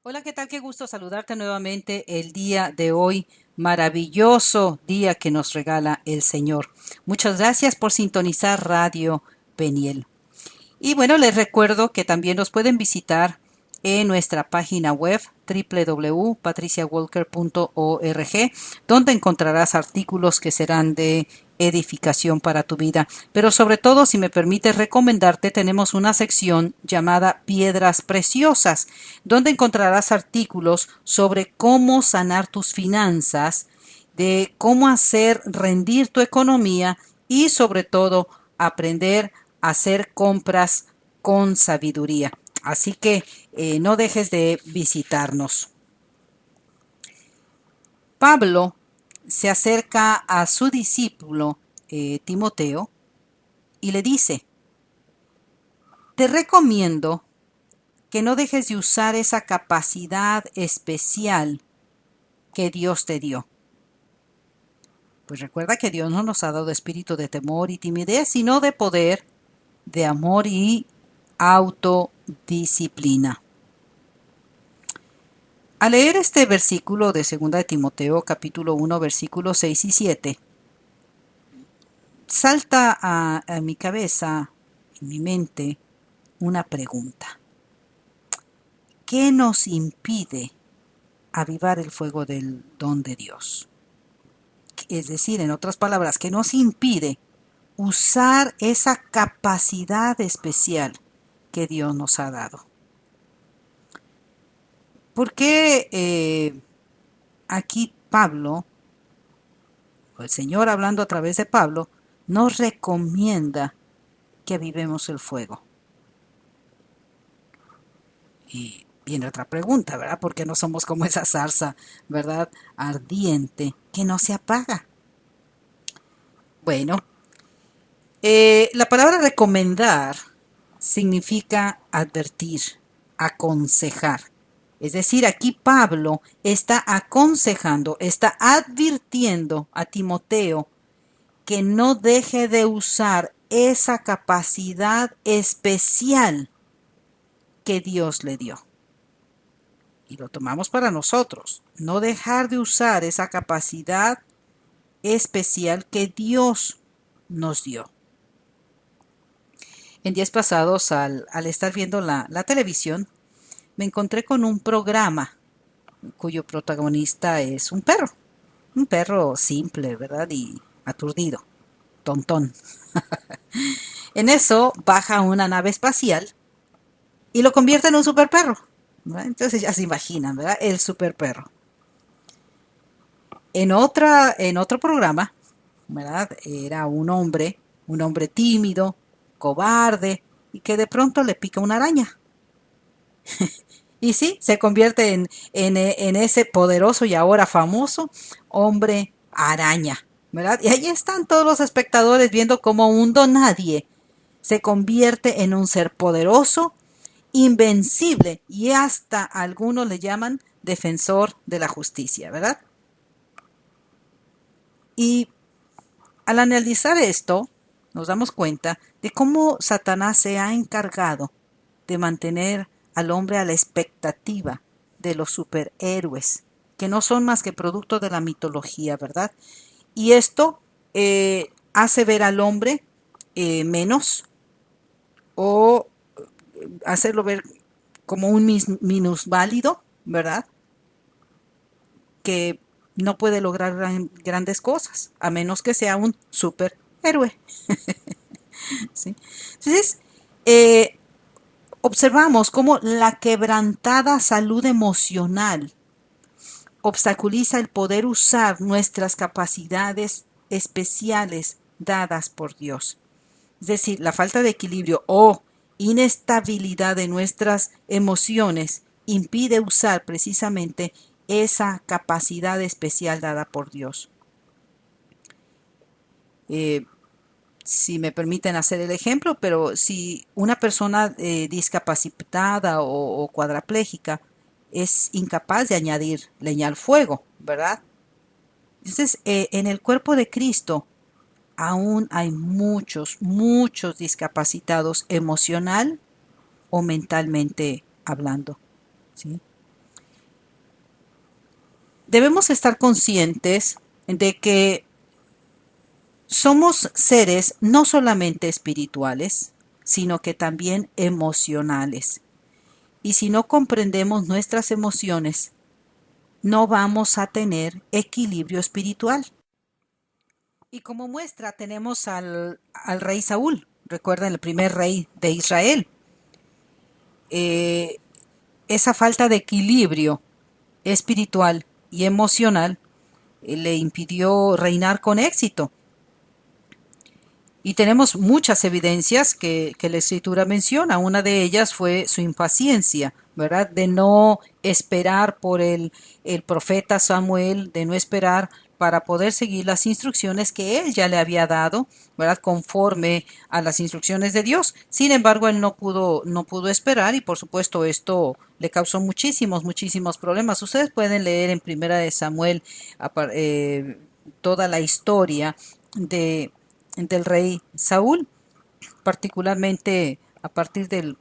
Hola, ¿qué tal? Qué gusto saludarte nuevamente el día de hoy. Maravilloso día que nos regala el Señor. Muchas gracias por sintonizar Radio Peniel. Y bueno, les recuerdo que también nos pueden visitar en nuestra página web www.patriciawalker.org, donde encontrarás artículos que serán de edificación para tu vida. Pero sobre todo, si me permites recomendarte, tenemos una sección llamada Piedras Preciosas, donde encontrarás artículos sobre cómo sanar tus finanzas, de cómo hacer rendir tu economía y sobre todo aprender a hacer compras con sabiduría. Así que no dejes de visitarnos. Pablo se acerca a su discípulo Timoteo y le dice, te recomiendo que no dejes de usar esa capacidad especial que Dios te dio. Pues recuerda que Dios no nos ha dado espíritu de temor y timidez, sino de poder, de amor y autodisciplina. Al leer este versículo de 2 de Timoteo, capítulo 1, versículos 6 y 7, salta a mi cabeza, en mi mente, una pregunta. ¿Qué nos impide avivar el fuego del don de Dios? Es decir, en otras palabras, ¿qué nos impide usar esa capacidad especial que Dios nos ha dado? ¿Por qué aquí Pablo, o el Señor hablando a través de Pablo, nos recomienda que avivemos el fuego? Y viene otra pregunta, ¿verdad? ¿Por qué no somos como esa zarza, ¿verdad? Ardiente, que no se apaga. Bueno, la palabra recomendar significa advertir, aconsejar. Es decir, aquí Pablo está aconsejando, está advirtiendo a Timoteo que no deje de usar esa capacidad especial que Dios le dio. Y lo tomamos para nosotros. No dejar de usar esa capacidad especial que Dios nos dio. En días pasados, al estar viendo la televisión, me encontré con un programa cuyo protagonista es un perro simple, ¿verdad? Y aturdido, tontón. En eso baja una nave espacial y lo convierte en un super perro, ¿verdad? Entonces ya se imaginan, ¿verdad? El super perro. En otro programa, ¿verdad? Era un hombre tímido, cobarde, y que de pronto le pica una araña. Y sí, se convierte en ese poderoso y ahora famoso hombre araña, ¿verdad? Y ahí están todos los espectadores viendo cómo un donadie se convierte en un ser poderoso, invencible, y hasta algunos le llaman defensor de la justicia, ¿verdad? Y al analizar esto, nos damos cuenta de cómo Satanás se ha encargado de mantener al hombre a la expectativa de los superhéroes, que no son más que producto de la mitología, ¿verdad? Y esto hace ver al hombre menos o hacerlo ver como un minusválido, ¿verdad? Que no puede lograr grandes cosas, a menos que sea un superhéroe. ¿Sí? Entonces, eh, observamos cómo la quebrantada salud emocional obstaculiza el poder usar nuestras capacidades especiales dadas por Dios. Es decir, la falta de equilibrio o inestabilidad de nuestras emociones impide usar precisamente esa capacidad especial dada por Dios. Eh, si me permiten hacer el ejemplo, pero si una persona discapacitada o cuadraplégica es incapaz de añadir leña al fuego, ¿verdad? Entonces, en el cuerpo de Cristo aún hay muchos discapacitados emocional o mentalmente hablando, ¿sí? Debemos estar conscientes de que somos seres no solamente espirituales, sino que también emocionales. Y si no comprendemos nuestras emociones, no vamos a tener equilibrio espiritual. Y como muestra tenemos al rey Saúl, recuerden, el primer rey de Israel. Eh, esa falta de equilibrio espiritual y emocional le impidió reinar con éxito. Y tenemos muchas evidencias que la escritura menciona. Una de ellas fue su impaciencia, ¿verdad? De no esperar por el profeta Samuel, de no esperar para poder seguir las instrucciones que él ya le había dado, ¿verdad? Conforme a las instrucciones de Dios. Sin embargo, él no pudo esperar y por supuesto esto le causó muchísimos problemas. Ustedes pueden leer en Primera de Samuel toda la historia de del rey Saúl, particularmente a partir del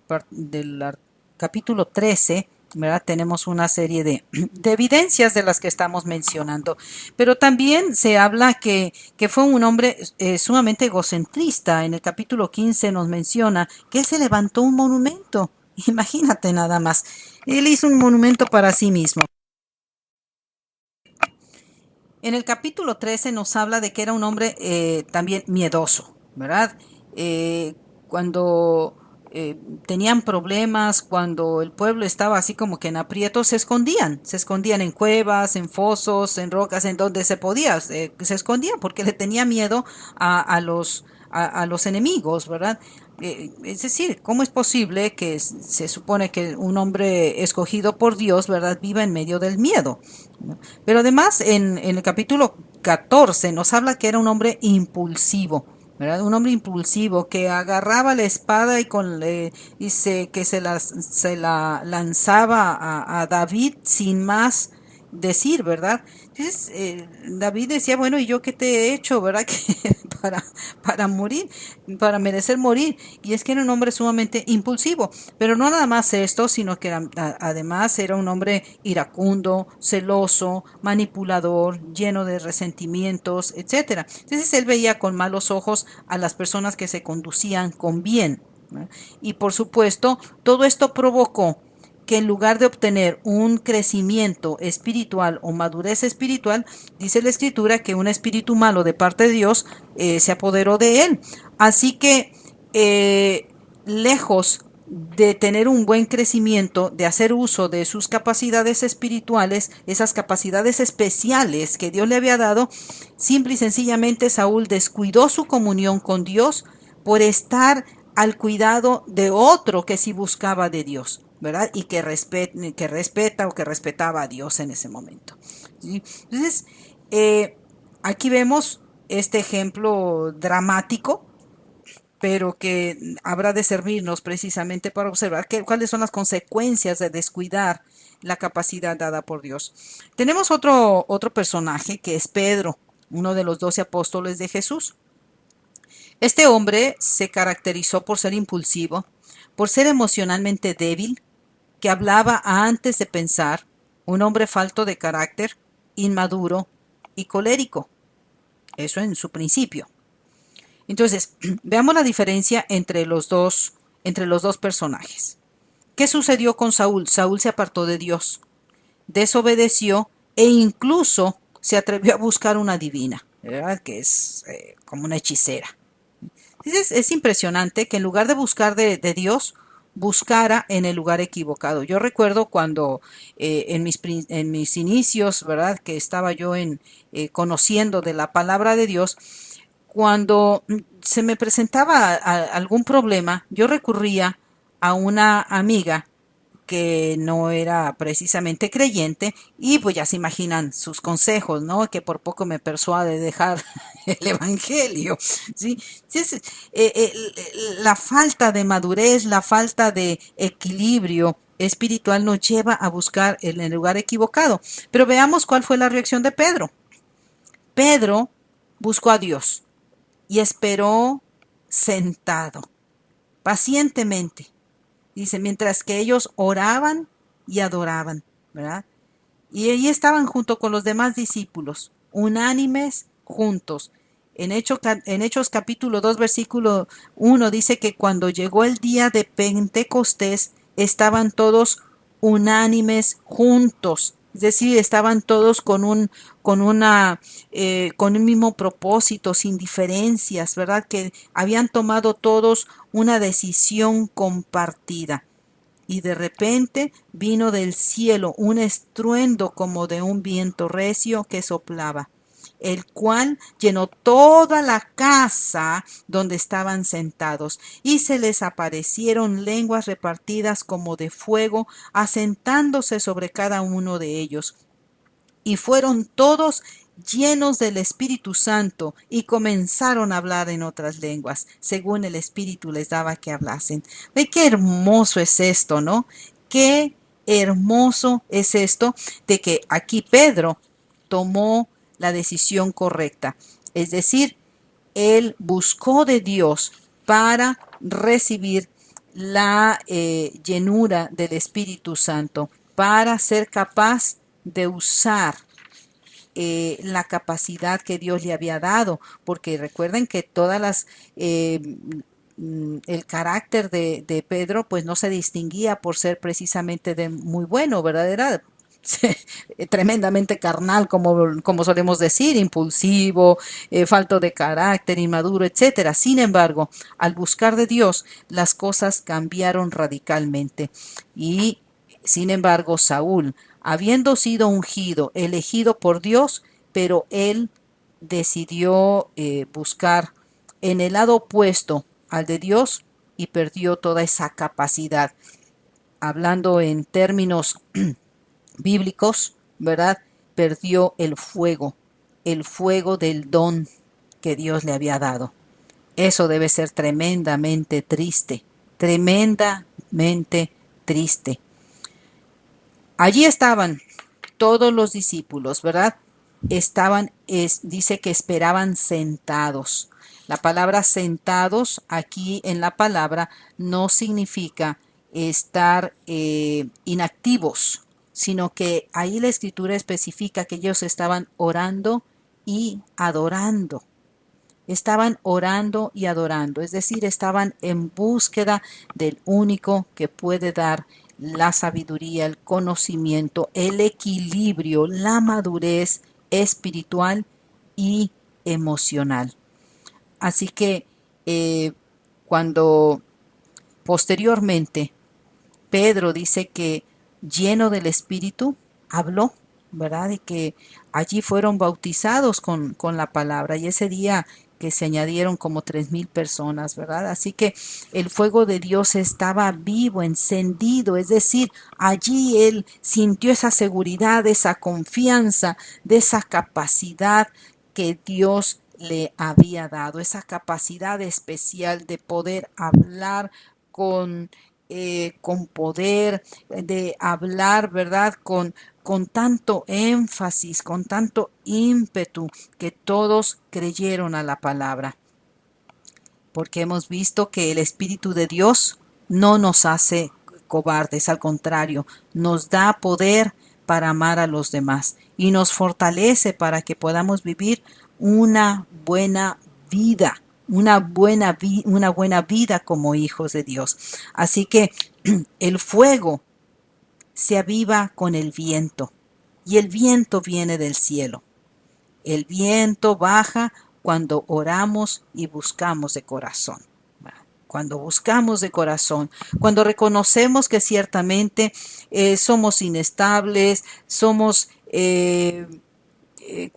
capítulo 13, ¿verdad? Tenemos una serie de evidencias de las que estamos mencionando, pero también se habla que fue un hombre sumamente egocentrista. En el capítulo 15 nos menciona que él se levantó un monumento, imagínate nada más, él hizo un monumento para sí mismo. En el capítulo 13 nos habla de que era un hombre también miedoso, ¿verdad? Eh, cuando tenían problemas, cuando el pueblo estaba así como que en aprietos, se escondían en cuevas, en fosos, en rocas, en donde se podía, se escondían porque le tenía miedo a los enemigos, ¿verdad? Es decir, ¿cómo es posible que se supone que un hombre escogido por Dios, ¿verdad?, viva en medio del miedo? Pero además en el capítulo 14 nos habla que era un hombre impulsivo, ¿verdad? Un hombre impulsivo que agarraba la espada que se la lanzaba a David sin más decir, ¿verdad? Entonces David decía, bueno, ¿y yo qué te he hecho, verdad? Que para, para morir, para merecer morir. Y es que era un hombre sumamente impulsivo. Pero no nada más esto, sino que además era un hombre iracundo, celoso, manipulador, lleno de resentimientos, etcétera. Entonces él veía con malos ojos a las personas que se conducían con bien, ¿no? Y por supuesto, todo esto provocó que en lugar de obtener un crecimiento espiritual o madurez espiritual, dice la escritura que un espíritu malo de parte de Dios se apoderó de él. Así que lejos de tener un buen crecimiento, de hacer uso de sus capacidades espirituales, esas capacidades especiales que Dios le había dado, simple y sencillamente Saúl descuidó su comunión con Dios por estar al cuidado de otro que sí buscaba de Dios, ¿verdad? Y que respeta o que respetaba a Dios en ese momento. ¿Sí? Entonces, aquí vemos este ejemplo dramático, pero que habrá de servirnos precisamente para observar cuáles son las consecuencias de descuidar la capacidad dada por Dios. Tenemos otro personaje que es Pedro, uno de los 12 apóstoles de Jesús. Este hombre se caracterizó por ser impulsivo, por ser emocionalmente débil, que hablaba antes de pensar, un hombre falto de carácter, inmaduro y colérico. Eso en su principio. Entonces, veamos la diferencia entre los dos personajes. ¿Qué sucedió con Saúl? Saúl se apartó de Dios, desobedeció e incluso se atrevió a buscar una divina, ¿verdad? Que es como una hechicera. Entonces, es impresionante que en lugar de buscar de Dios, buscara en el lugar equivocado. Yo recuerdo cuando en mis inicios, ¿verdad? Que estaba yo conociendo de la palabra de Dios, cuando se me presentaba algún problema, yo recurría a una amiga que no era precisamente creyente y pues ya se imaginan sus consejos, ¿no? Que por poco me persuade dejar el evangelio, ¿sí? Entonces, la falta de madurez, la falta de equilibrio espiritual nos lleva a buscar en el lugar equivocado. Pero veamos cuál fue la reacción de Pedro. Pedro buscó a Dios y esperó sentado, pacientemente. Dice, mientras que ellos oraban y adoraban, ¿verdad? Y allí estaban junto con los demás discípulos, unánimes, juntos. En Hechos capítulo 2 versículo 1 dice que cuando llegó el día de Pentecostés, estaban todos unánimes juntos. Es decir, estaban todos con un mismo propósito, sin diferencias, ¿verdad? Que habían tomado todos una decisión compartida. Y de repente vino del cielo un estruendo como de un viento recio que soplaba, el cual llenó toda la casa donde estaban sentados, y se les aparecieron lenguas repartidas como de fuego, asentándose sobre cada uno de ellos. Y fueron todos llenos del Espíritu Santo y comenzaron a hablar en otras lenguas, según el Espíritu les daba que hablasen. Ve qué hermoso es esto, ¿no? Qué hermoso es esto de que aquí Pedro tomó la decisión correcta. Es decir, él buscó de Dios para recibir la llenura del Espíritu Santo, para ser capaz de usar la capacidad que Dios le había dado, porque recuerden que todas las el carácter de Pedro pues no se distinguía por ser precisamente de muy bueno, ¿verdad? Era tremendamente carnal, como solemos decir, impulsivo, falto de carácter, inmaduro, etcétera. Sin embargo, al buscar de Dios, las cosas cambiaron radicalmente. Y sin embargo, Saúl, habiendo sido ungido, elegido por Dios, pero él decidió buscar en el lado opuesto al de Dios y perdió toda esa capacidad. Hablando en términos bíblicos, ¿verdad? Perdió el fuego del don que Dios le había dado. Eso debe ser tremendamente triste. Allí estaban todos los discípulos, ¿verdad? Dice que esperaban sentados. La palabra sentados aquí en la palabra no significa estar inactivos, sino que ahí la escritura especifica que ellos estaban orando y adorando. Estaban orando y adorando, es decir, estaban en búsqueda del único que puede dar la sabiduría, el conocimiento, el equilibrio, la madurez espiritual y emocional. Así que cuando posteriormente Pedro dice que lleno del Espíritu habló, ¿verdad? Y que allí fueron bautizados con la palabra. Y ese día que se añadieron como 3,000 personas, ¿verdad? Así que el fuego de Dios estaba vivo, encendido, es decir, allí él sintió esa seguridad, esa confianza, de esa capacidad que Dios le había dado, esa capacidad especial de poder hablar con poder, de hablar, ¿verdad? Con tanto énfasis, con tanto ímpetu, que todos creyeron a la palabra. Porque hemos visto que el Espíritu de Dios no nos hace cobardes, al contrario, nos da poder para amar a los demás y nos fortalece para que podamos vivir una buena vida, una buena vida como hijos de Dios. Así que el fuego se aviva con el viento y el viento viene del cielo. El viento baja cuando oramos y buscamos de corazón. Cuando buscamos de corazón, cuando reconocemos que ciertamente somos inestables, somos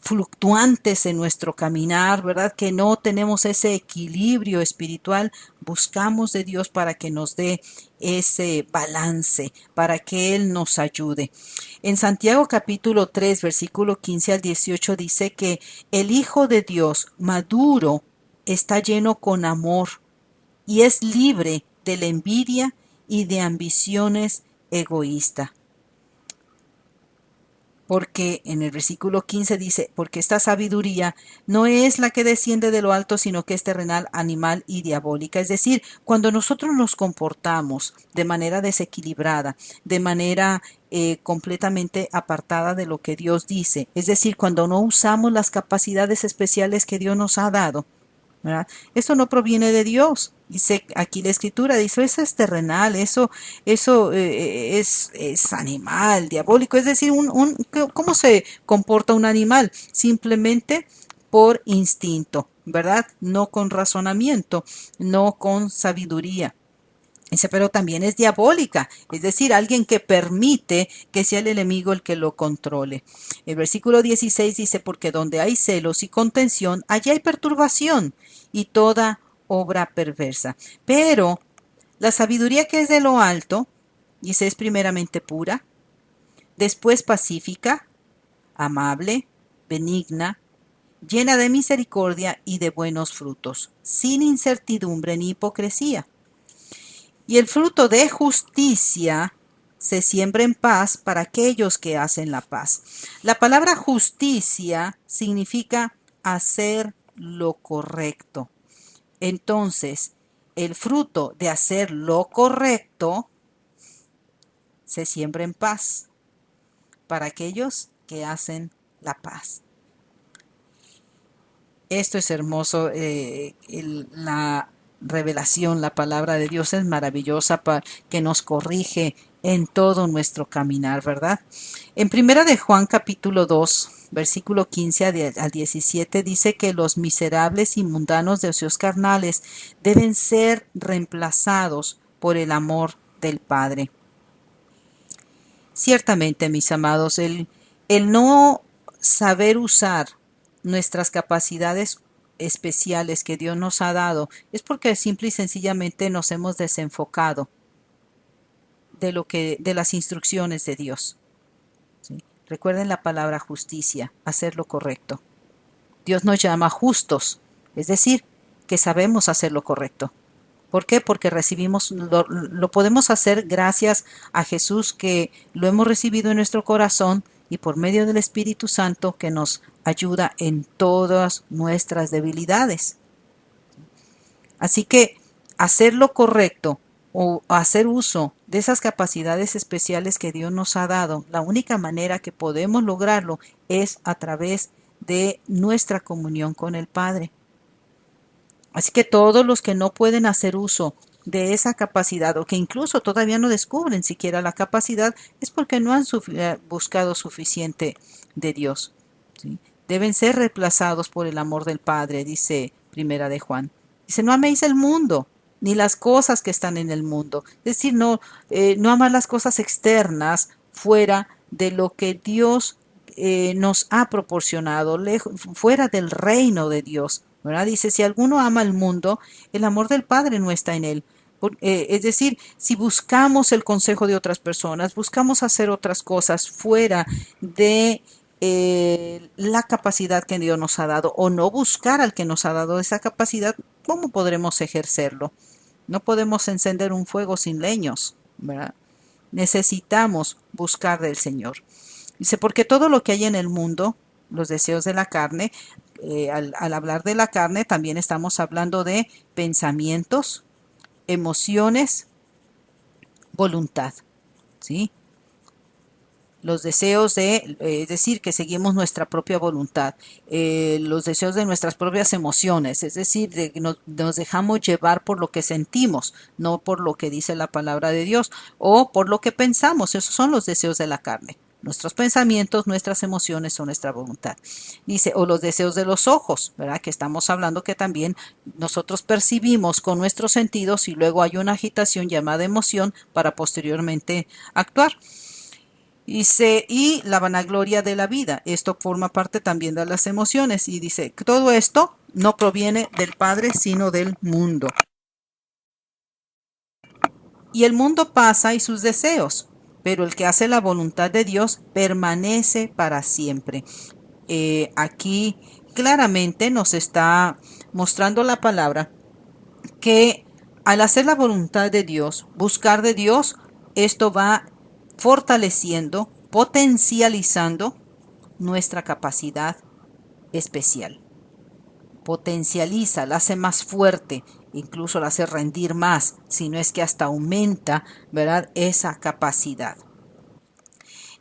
fluctuantes en nuestro caminar, ¿verdad? Que no tenemos ese equilibrio espiritual, buscamos de Dios para que nos dé ese balance, para que Él nos ayude. En Santiago capítulo 3, versículo 15 al 18 dice que el Hijo de Dios maduro está lleno con amor y es libre de la envidia y de ambiciones egoístas. porque en el versículo 15 dice, porque esta sabiduría no es la que desciende de lo alto, sino que es terrenal, animal y diabólica. Es decir, cuando nosotros nos comportamos de manera desequilibrada, de manera completamente apartada de lo que Dios dice, es decir, cuando no usamos las capacidades especiales que Dios nos ha dado, ¿verdad? Esto no proviene de Dios. Dice aquí la escritura, dice, eso es terrenal, eso es animal, diabólico. Es decir, ¿cómo se comporta un animal? Simplemente por instinto, ¿verdad? No con razonamiento, no con sabiduría. Dice, pero también es diabólica, es decir, alguien que permite que sea el enemigo el que lo controle. El versículo 16 dice, porque donde hay celos y contención, allí hay perturbación y toda obra perversa. Pero la sabiduría que es de lo alto, dice, es primeramente pura, después pacífica, amable, benigna, llena de misericordia y de buenos frutos, sin incertidumbre ni hipocresía. Y el fruto de justicia se siembra en paz para aquellos que hacen la paz. La palabra justicia significa hacer lo correcto. Entonces, el fruto de hacer lo correcto se siembra en paz para aquellos que hacen la paz. Esto es hermoso, la revelación, la palabra de Dios es maravillosa que nos corrige en todo nuestro caminar, ¿verdad? En primera de Juan capítulo 2, versículo 15 al 17 dice que los miserables y mundanos deseos carnales deben ser reemplazados por el amor del Padre. Ciertamente, mis amados, el no saber usar nuestras capacidades especiales que Dios nos ha dado es porque simple y sencillamente nos hemos desenfocado de las instrucciones de Dios. ¿Sí? Recuerden la palabra justicia, hacer lo correcto. Dios nos llama justos, es decir, que sabemos hacer lo correcto. ¿Por qué? Porque lo podemos hacer gracias a Jesús, que lo hemos recibido en nuestro corazón, y por medio del Espíritu Santo que nos ayuda en todas nuestras debilidades. Así que hacer lo correcto o hacer uso de esas capacidades especiales que Dios nos ha dado, la única manera que podemos lograrlo es a través de nuestra comunión con el Padre. Así que todos los que no pueden hacer uso de esa capacidad, o que incluso todavía no descubren siquiera la capacidad, es porque no han buscado suficiente de Dios. ¿Sí? Deben ser reemplazados por el amor del Padre, dice Primera de Juan. Dice, no améis el mundo, ni las cosas que están en el mundo. Es decir, no amar las cosas externas fuera de lo que Dios nos ha proporcionado, fuera del reino de Dios. ¿Verdad? Dice, si alguno ama el mundo, el amor del Padre no está en él. Es decir, si buscamos el consejo de otras personas, buscamos hacer otras cosas fuera de la capacidad que Dios nos ha dado, o no buscar al que nos ha dado esa capacidad, ¿cómo podremos ejercerlo? No podemos encender un fuego sin leños, ¿verdad? Necesitamos buscar del Señor. Dice, porque todo lo que hay en el mundo, los deseos de la carne, al hablar de la carne también estamos hablando de pensamientos, emociones, voluntad, ¿sí? Los deseos es decir, que seguimos nuestra propia voluntad, los deseos de nuestras propias emociones, es decir, nos dejamos llevar por lo que sentimos, no por lo que dice la palabra de Dios, o por lo que pensamos. Esos son los deseos de la carne. Nuestros pensamientos, nuestras emociones o nuestra voluntad. Dice, o los deseos de los ojos, ¿verdad? Que estamos hablando que también nosotros percibimos con nuestros sentidos y luego hay una agitación llamada emoción para posteriormente actuar. Dice, y la vanagloria de la vida. Esto forma parte también de las emociones. Y dice, todo esto no proviene del Padre, sino del mundo. Y el mundo pasa y sus deseos, pero el que hace la voluntad de Dios permanece para siempre. Aquí claramente nos está mostrando la palabra que al hacer la voluntad de Dios, buscar de Dios, esto va fortaleciendo, potencializando nuestra capacidad especial. Potencializa, la hace más fuerte, incluso la hace rendir más, si no es que hasta aumenta, ¿verdad?, esa capacidad.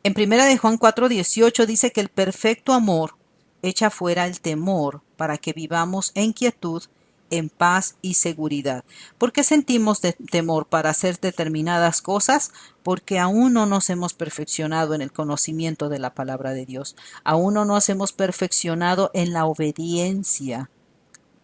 En 1 Juan 4:18 dice que el perfecto amor echa fuera el temor para que vivamos en quietud, en paz y seguridad. ¿Por qué sentimos temor para hacer determinadas cosas? Porque aún no nos hemos perfeccionado en el conocimiento de la palabra de Dios. Aún no nos hemos perfeccionado en la obediencia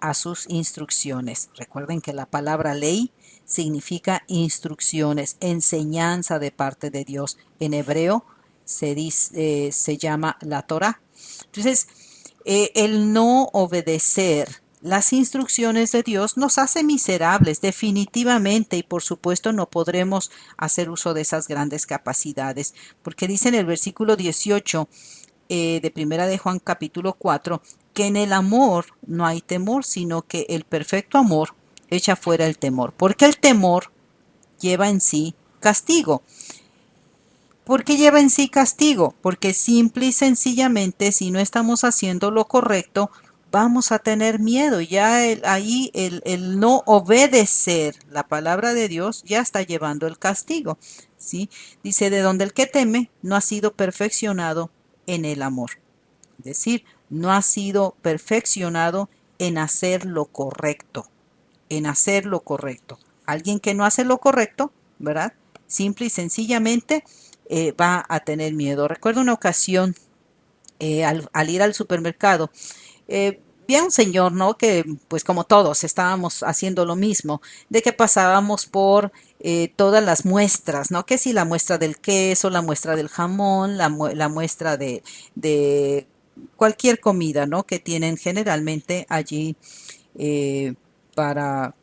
a sus instrucciones. Recuerden que la palabra ley significa instrucciones, enseñanza de parte de Dios. En hebreo se llama la Torah. Entonces, el no obedecer las instrucciones de Dios nos hace miserables definitivamente, y por supuesto no podremos hacer uso de esas grandes capacidades, porque dice en el versículo 18 de 1 Juan capítulo 4 que en el amor no hay temor, sino que el perfecto amor echa fuera el temor, porque el temor lleva en sí castigo. ¿Por qué lleva en sí castigo? Porque simple y sencillamente, si no estamos haciendo lo correcto, vamos a tener miedo. Ya ahí el no obedecer la palabra de Dios ya está llevando el castigo, ¿sí? Dice, de donde el que teme no ha sido perfeccionado en el amor. Es decir, no ha sido perfeccionado en hacer lo correcto, en hacer lo correcto. Alguien que no hace lo correcto, ¿verdad?, simple y sencillamente va a tener miedo. Recuerdo una ocasión al ir al supermercado, vi a un señor, ¿no?, que pues como todos estábamos haciendo lo mismo, de que pasábamos por todas las muestras, ¿no? Que si la muestra del queso, la muestra del jamón, la muestra de cualquier comida, ¿no?, que tienen generalmente allí para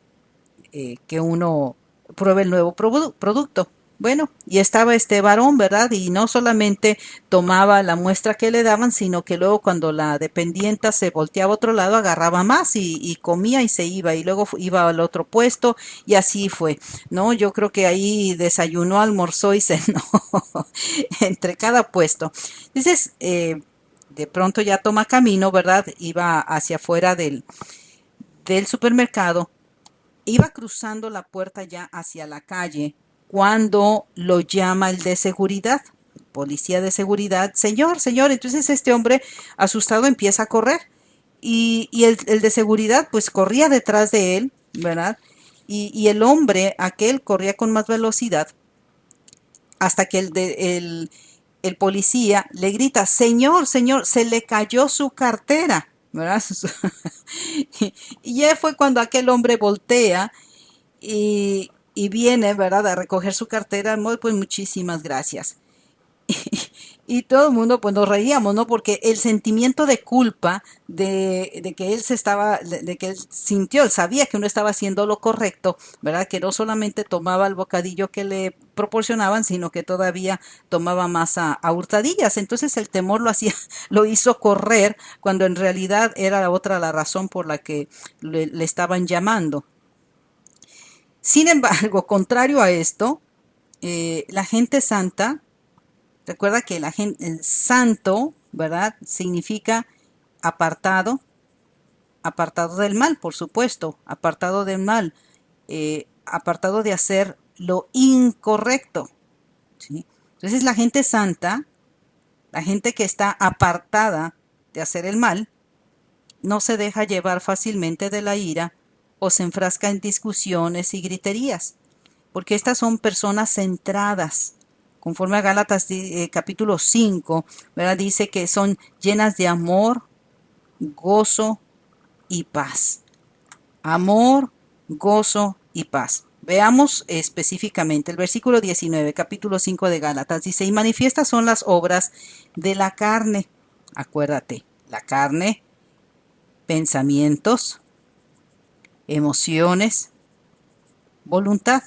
que uno pruebe el nuevo producto. Bueno, y estaba este varón, ¿verdad? Y no solamente tomaba la muestra que le daban, sino que luego cuando la dependienta se volteaba a otro lado, agarraba más y comía y se iba, y luego iba al otro puesto, y así fue, ¿no? Yo creo que ahí desayunó, almorzó y cenó entre cada puesto. Entonces, de pronto ya toma camino, ¿verdad? Iba hacia afuera del supermercado, iba cruzando la puerta ya hacia la calle, cuando lo llama el de seguridad, policía de seguridad. Señor, señor. Entonces este hombre asustado empieza a correr, y el de seguridad pues corría detrás de él, ¿verdad? Y el hombre aquel corría con más velocidad hasta que el policía le grita, señor, señor, se le cayó su cartera, ¿verdad? Y ya fue cuando aquel hombre voltea y viene, ¿verdad?, a recoger su cartera. Pues muchísimas gracias. Y todo el mundo pues nos reíamos, ¿no? Porque el sentimiento de culpa de que él de que él sintió, él sabía que uno estaba haciendo lo correcto, ¿verdad? Que no solamente tomaba el bocadillo que le proporcionaban, sino que todavía tomaba más a hurtadillas. Entonces el temor lo hizo correr, cuando en realidad era otra la razón por la que le estaban llamando. Sin embargo, contrario a esto, la gente santa, recuerda que el santo, ¿verdad?, significa apartado, apartado del mal, por supuesto, apartado del mal, apartado de hacer lo incorrecto, ¿sí? Entonces la gente santa, la gente que está apartada de hacer el mal, no se deja llevar fácilmente de la ira o se enfrasca en discusiones y griterías, porque estas son personas centradas. Conforme a Gálatas capítulo 5, ¿verdad?, dice que son llenas de amor, gozo y paz. Amor, gozo y paz. Veamos específicamente el versículo 19, capítulo 5 de Gálatas. Dice, y manifiestas son las obras de la carne. Acuérdate, la carne, pensamientos, emociones, voluntad.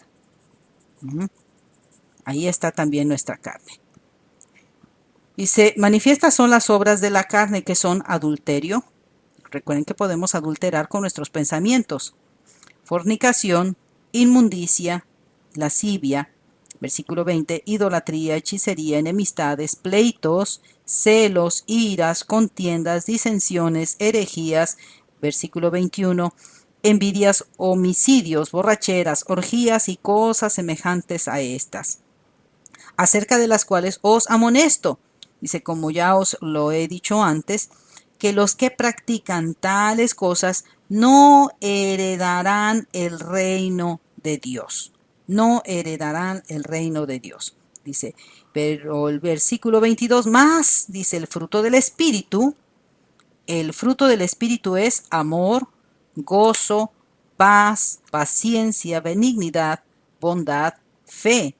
Ahí está también nuestra carne. Dice, manifiestas son las obras de la carne, que son adulterio. Recuerden que podemos adulterar con nuestros pensamientos. Fornicación, inmundicia, lascivia, Versículo 20, idolatría, hechicería, enemistades, pleitos, celos, iras, contiendas, disensiones, herejías. Versículo 21, envidias, homicidios, borracheras, orgías y cosas semejantes a estas, acerca de las cuales os amonesto. Dice, como ya os lo he dicho antes, que los que practican tales cosas no heredarán el reino de Dios. No heredarán el reino de Dios. Dice, pero el versículo 22 más, dice, el fruto del Espíritu es amor, gozo, paz, paciencia, benignidad, bondad, fe.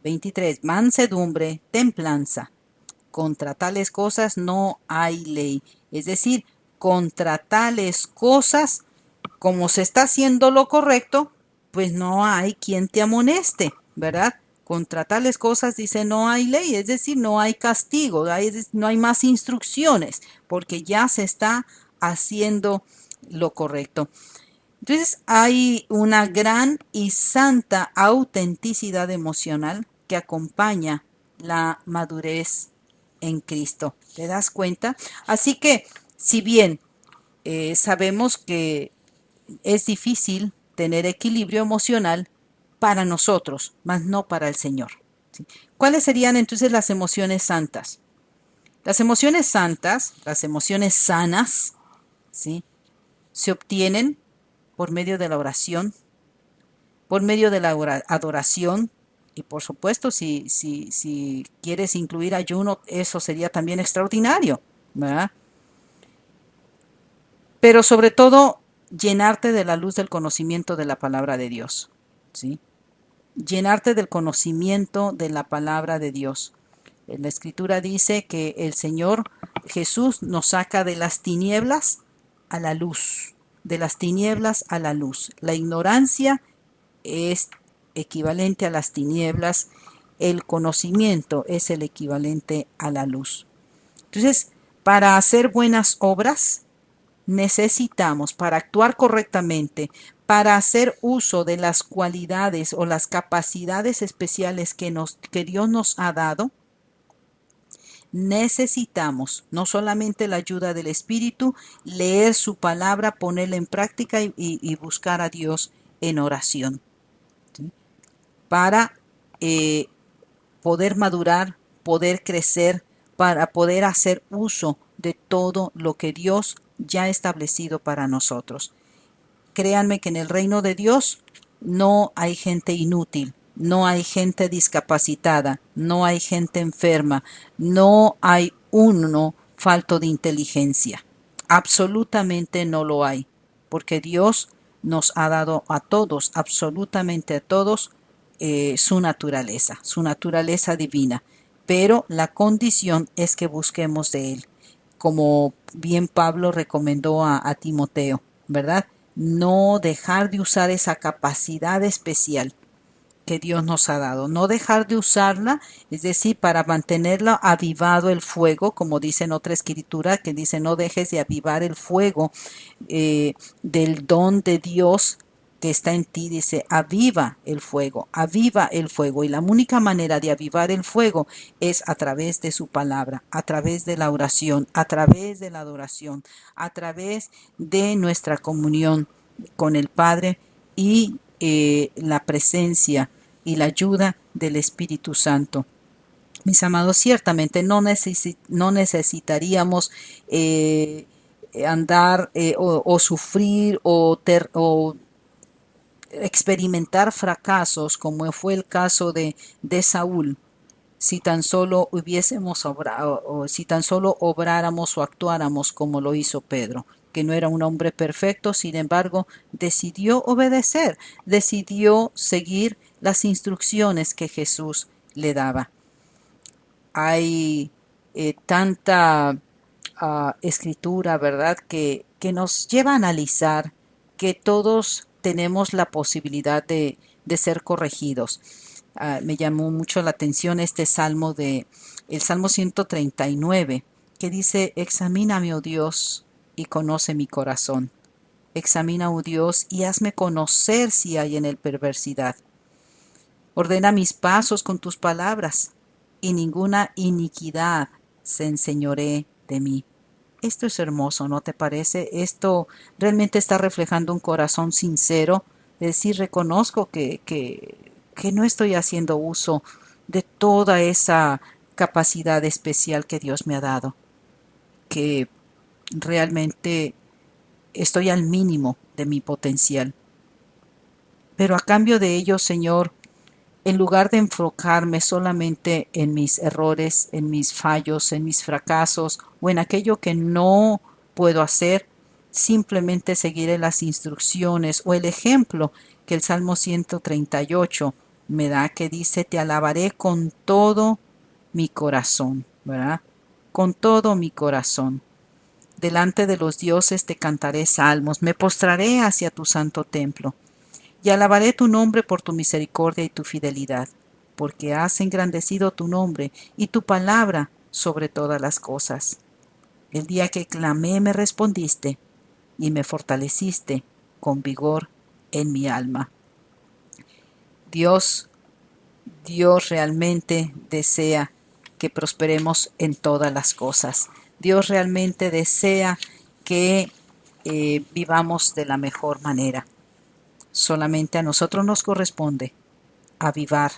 23, mansedumbre, templanza. Contra tales cosas no hay ley. Es decir, contra tales cosas, como se está haciendo lo correcto, pues no hay quien te amoneste, ¿verdad? Contra tales cosas dice no hay ley, es decir, no hay castigo, no hay más instrucciones, porque ya se está haciendo lo correcto. Entonces hay una gran y santa autenticidad emocional que acompaña la madurez en Cristo. ¿Te das cuenta? Así que, si bien sabemos que es difícil tener equilibrio emocional para nosotros, mas no para el Señor. ¿Sí? ¿Cuáles serían entonces las emociones santas? Las emociones santas, las emociones sanas, ¿sí?, se obtienen por medio de la oración, por medio de la adoración, y por supuesto, si quieres incluir ayuno, eso sería también extraordinario, ¿verdad? Pero sobre todo, llenarte de la luz del conocimiento de la palabra de Dios, ¿sí? Llenarte del conocimiento de la palabra de Dios. La Escritura dice que el Señor Jesús nos saca de las tinieblas a la luz, de las tinieblas a la luz. La ignorancia es equivalente a las tinieblas, el conocimiento es el equivalente a la luz. Entonces, para hacer buenas obras, necesitamos, para actuar correctamente, para hacer uso de las cualidades o las capacidades especiales que Dios nos ha dado, necesitamos no solamente la ayuda del Espíritu, leer su palabra, ponerla en práctica y buscar a Dios en oración, ¿sí?, para poder madurar, poder crecer, para poder hacer uso de todo lo que Dios ya ha establecido para nosotros. Créanme que en el reino de Dios no hay gente inútil, no hay gente discapacitada, no hay gente enferma, no hay uno falto de inteligencia. Absolutamente no lo hay, porque Dios nos ha dado a todos, absolutamente a todos, su naturaleza divina. Pero la condición es que busquemos de Él, como bien Pablo recomendó a Timoteo, ¿verdad? No dejar de usar esa capacidad especial que Dios nos ha dado, no dejar de usarla, es decir, para mantenerla avivado el fuego, como dice en otra escritura, que dice no dejes de avivar el fuego del don de Dios que está en ti, dice aviva el fuego, y la única manera de avivar el fuego es a través de su palabra, a través de la oración, a través de la adoración, a través de nuestra comunión con el Padre y la presencia y la ayuda del Espíritu Santo. Mis amados, ciertamente no necesitaríamos andar o sufrir o experimentar fracasos como fue el caso de Saúl, si tan solo hubiésemos obrado, o si tan solo obráramos o actuáramos como lo hizo Pedro, que no era un hombre perfecto, sin embargo, decidió obedecer, decidió seguir las instrucciones que Jesús le daba. Hay tanta escritura, ¿verdad?, que nos lleva a analizar que todos tenemos la posibilidad de ser corregidos. Me llamó mucho la atención este salmo el Salmo 139, que dice, examíname, oh Dios, y conoce mi corazón. Examina, oh Dios, y hazme conocer si hay en él perversidad. Ordena mis pasos con tus palabras, y ninguna iniquidad se enseñoree de mí. Esto es hermoso, ¿no te parece? Esto realmente está reflejando un corazón sincero, de decir, reconozco que no estoy haciendo uso de toda esa capacidad especial que Dios me ha dado, que realmente estoy al mínimo de mi potencial. Pero a cambio de ello, Señor, en lugar de enfocarme solamente en mis errores, en mis fallos, en mis fracasos o en aquello que no puedo hacer, simplemente seguiré las instrucciones o el ejemplo que el Salmo 138 me da, que dice, te alabaré con todo mi corazón, ¿verdad? Con todo mi corazón. Delante de los dioses te cantaré salmos, me postraré hacia tu santo templo. Y alabaré tu nombre por tu misericordia y tu fidelidad, porque has engrandecido tu nombre y tu palabra sobre todas las cosas. El día que clamé me respondiste y me fortaleciste con vigor en mi alma. Dios, Dios realmente desea que prosperemos en todas las cosas. Dios realmente desea que vivamos de la mejor manera. Solamente a nosotros nos corresponde avivar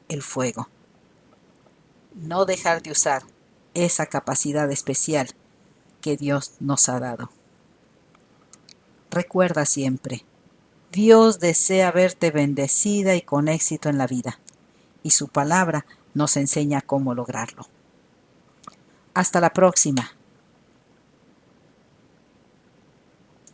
el fuego, no dejar de usar esa capacidad especial que Dios nos ha dado. Recuerda siempre, Dios desea verte bendecida y con éxito en la vida, y su palabra nos enseña cómo lograrlo. Hasta la próxima.